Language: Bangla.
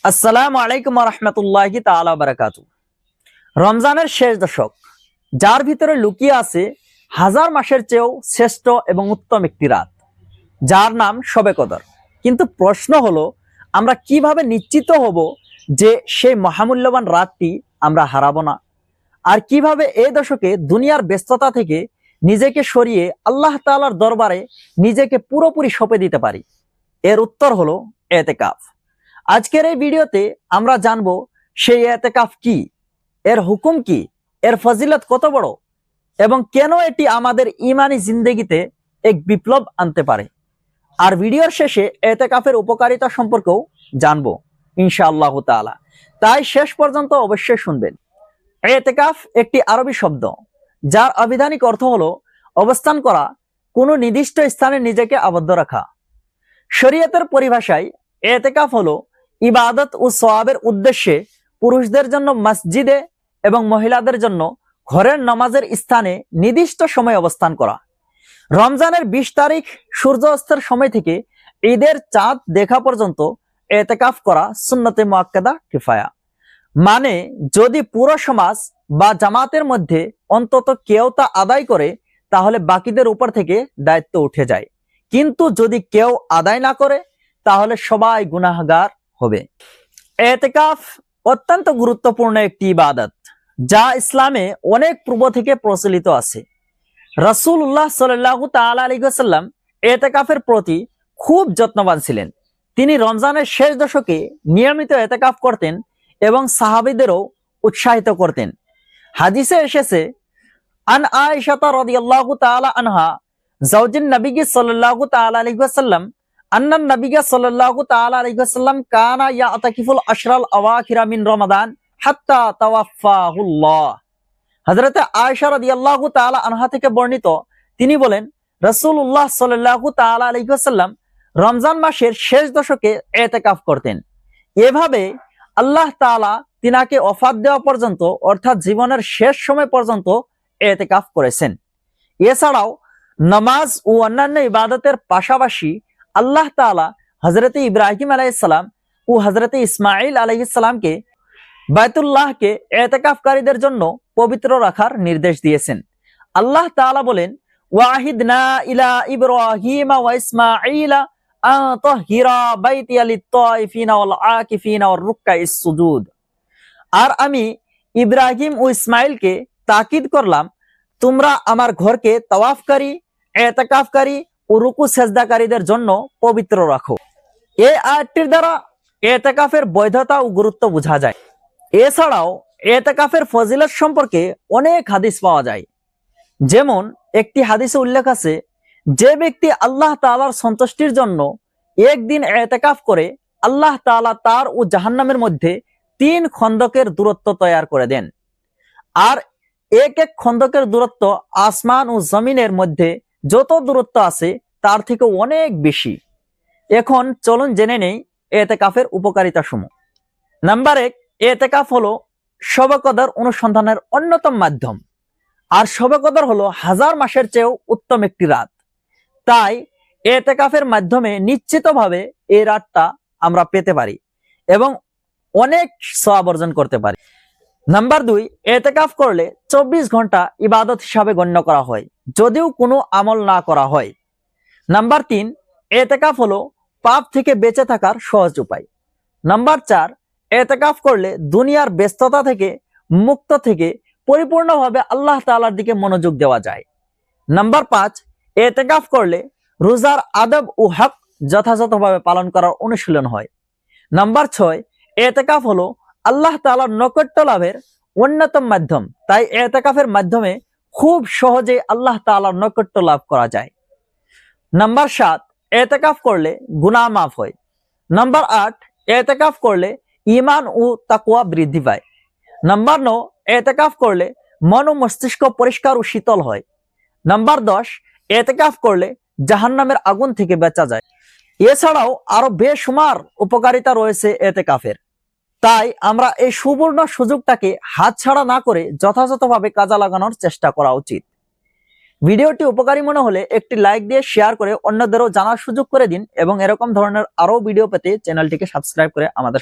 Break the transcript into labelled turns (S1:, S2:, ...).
S1: আসসালামু আলাইকুম ওয়া রাহমাতুল্লাহি তাআলা ওয়া বারাকাতুহু। রমজানের শেষ দশক, যার ভিতরে লুকিয়ে আছে হাজার মাসের চেয়েও শ্রেষ্ঠ এবং উত্তম একটি রাত, যার নাম শবে কদর। কিন্তু প্রশ্ন হলো, আমরা কিভাবে নিশ্চিত হব যে সেই মহামূল্যবান রাতটি আমরা হারাবো না? আর কিভাবে এই দশকে দুনিয়ার ব্যস্ততা থেকে নিজেকে সরিয়ে আল্লাহ তাআলার দরবারে নিজেকে পুরোপুরি সঁপে দিতে পারি? এর উত্তর হলো এতেকাফ। আজকের এই ভিডিওতে আমরা জানবো সেই এতেকাফ কি, এর হুকুম কি, এর ফজিলত কত বড় এবং কেন এটি আমাদের ইমানি জিন্দেগিতে এক বিপ্লব আনতে পারে। আর ভিডিওর শেষে এতেকাফের উপকারিতা সম্পর্কেও জানবো ইনশাআল্লাহ তাআলা। তাই শেষ পর্যন্ত অবশ্যই শুনবেন। এতেকাফ একটি আরবি শব্দ, যার আবিধানিক অর্থ হলো অবস্থান করা, কোনো নির্দিষ্ট স্থানে নিজেকে আবদ্ধ রাখা। শরীয়তের পরিভাষায় এতেকাফ হলো ইবাদত ও সওয়াবের উদ্দেশ্যে পুরুষদের জন্য মসজিদে এবং মহিলাদের জন্য ঘরের নামাজের স্থানে নির্দিষ্ট সময় অবস্থান করা। রমজানের 20 তারিখ সূর্য অস্তের সময় থেকে ঈদের চাঁদ দেখা পর্যন্ত এতেকাফ করা সুন্নতে মুআক্কাদা কিফায়া। মানে যদি পুরো সমাজ বা জামাতের মধ্যে অন্তত কেউ তা আদায় করে, তাহলে বাকিদের উপর থেকে দায়িত্ব উঠে যায়। কিন্তু যদি কেউ আদায় না করে, তাহলে সবাই গুনাহগার হবে। এতেকাফ অত্যন্ত গুরুত্বপূর্ণ একটি ইবাদত, যা ইসলামে অনেক পূর্ব থেকে প্রচলিত আছে। রাসূলুল্লাহ সাল্লাল্লাহু তাআলা আলাইহি ওয়াসাল্লাম এতেকাফের প্রতি খুব যত্নবান ছিলেন। তিনি রমজানের শেষ দশকে নিয়মিত এতেকাফ করতেন এবং সাহাবীদেরও উৎসাহিত করতেন। হাদিসে এসেছে, আন আয়েশা রাদিয়াল্লাহু তাআলা আনহা জাওজিন নবী সাল্লাল্লাহু তাআলা আলাইহি ওয়াসাল্লাম আন্নান নবী সাল্লাল্লাহু তাআলা আলাইহি ওয়াসাল্লাম কানা ইয়াতাকিফুল আশরাল আওয়াখিরা মিন রমাদান হাত্তা তাওয়াফাহুল্লাহ। হযরত আয়েশা রাদিয়াল্লাহু তাআলা আনহা থেকে বর্ণিত, তিনি বলেন, রাসূলুল্লাহ সাল্লাল্লাহু তাআলা আলাইহি ওয়াসাল্লাম রমজান মাসের শেষ দশকে ইতিকাফ করতেন। এভাবে আল্লাহ তাআলা তিনাকে ওফাত দেওয়া পর্যন্ত, অর্থাৎ জীবনের শেষ সময় পর্যন্ত ইতিকাফ করেছেন। এছাড়াও নামাজ ও অন্যান্য ইবাদতের পাশাপাশি আল্লাহ তাআলা হযরত ইব্রাহিম আলাইহিস সালাম ও হযরত ইসমাঈল আলাইহিস সালামকে বাইতুল্লাহকে ইতিকাফকারীদের জন্য পবিত্র রাখার নির্দেশ দিয়েছেন। আল্লাহ তাআলা বলেন, ওয়াহিদনা ইলা ইব্রাহিম ওয়া ইসমাঈলা আন তাহিরা বাইতিয়া লিত-তাইফিনা ওয়াল আকিফিনা ওয়ার রুকআইস সুজুদ। আর আমি ইব্রাহিম ও ইসমাঈলকে তাকিদ করলাম, তোমরা আমার ঘরকে তাওয়াফকারী, ইতিকাফকারী ও রুকু সেজদাকারীদের জন্য পবিত্র রাখো। এই আয়াতটির দ্বারা ইতিকাফের বৈধতা ও গুরুত্ব বোঝা যায়। এছাড়াও ইতিকাফের ফজিলত সম্পর্কে অনেক হাদিস পাওয়া যায়। যেমন একটি হাদিসে উল্লেখ আছে, যে ব্যক্তি আল্লাহ তাআলার সন্তুষ্টির জন্য একদিন ইতিকাফ করে, আল্লাহ তাআলা তার ও জাহান্নামের মধ্যে 3 খন্দকের দূরত্ব তৈরি করে দেন। আর এক এক খন্দকের দূরত্ব আসমান ও জমিনের মধ্যে যত দূরত্ব আছে তার থেকে অনেক বেশি। এখন চলুন জেনে নেই ইতিকাফের উপকারিতা সমূহ। নাম্বার 1, ইতিকাফ হলো শবে কদর অনুসন্ধানের অন্যতম মাধ্যম। আর শবে কদর হলো হাজার মাসের চেয়েও উত্তম একটি রাত। তাই ইতিকাফের মাধ্যমে নিশ্চিতভাবে এই রাতটা আমরা পেতে পারি এবং অনেক সওয়াব অর্জন করতে পারি। নাম্বার 2, ইতিকাফ করলে 24 ঘন্টা ইবাদত হিসাবে গণ্য করা হয়, যদিও কোনো আমল না করা হয়। নাম্বার 3, ইতিকাফ হলো পাপ থেকে বেঁচে থাকার সহজ উপায়। নাম্বার 4, ইতিকাফ করলে দুনিয়ার ব্যস্ততা থেকে মুক্ত থেকে পরিপূর্ণভাবে আল্লাহ তাআলার দিকে মনোযোগ দেওয়া যায়। নাম্বার 5, ইতিকাফ করলে রোজার আদব ও হক যথাযথভাবে পালন করার অনুশীলন হয়। নাম্বার 6, ইতিকাফ হলো আল্লাহ তাআলার নৈকট্য লাভের অন্যতম মাধ্যম। তাই ইতিকাফের মাধ্যমে খুব সহজে আল্লাহ তাআলার নৈকট্য লাভ করা যায়। নাম্বার 7, ইতিকাফ করলে গুনাহ মাফ হয়। নাম্বার 8, ইতিকাফ করলে ঈমান ও তাকওয়া বৃদ্ধি পায়। নাম্বার 9, ইতিকাফ করলে মন ও মস্তিষ্ক পরিষ্কার ও শীতল হয়। নাম্বার 10, ইতিকাফ করলে জাহান্নামের আগুন থেকে বাঁচা যায়। এছাড়াও আরো বেশুমার উপকারিতা রয়েছে ইতিকাফের। তাই আমরা এই সুবর্ণ সুযোগটাকে হাতছাড়া না করে যথাযথভাবে কাজে লাগানোর চেষ্টা করা উচিত। ভিডিওটি উপকারী মনে হলে একটি লাইক দিয়ে শেয়ার করে অন্যদেরও জানার সুযোগ করে দিন এবং এরকম ধরনের আরো ভিডিও পেতে চ্যানেলটিকে সাবস্ক্রাইব করে আমাদের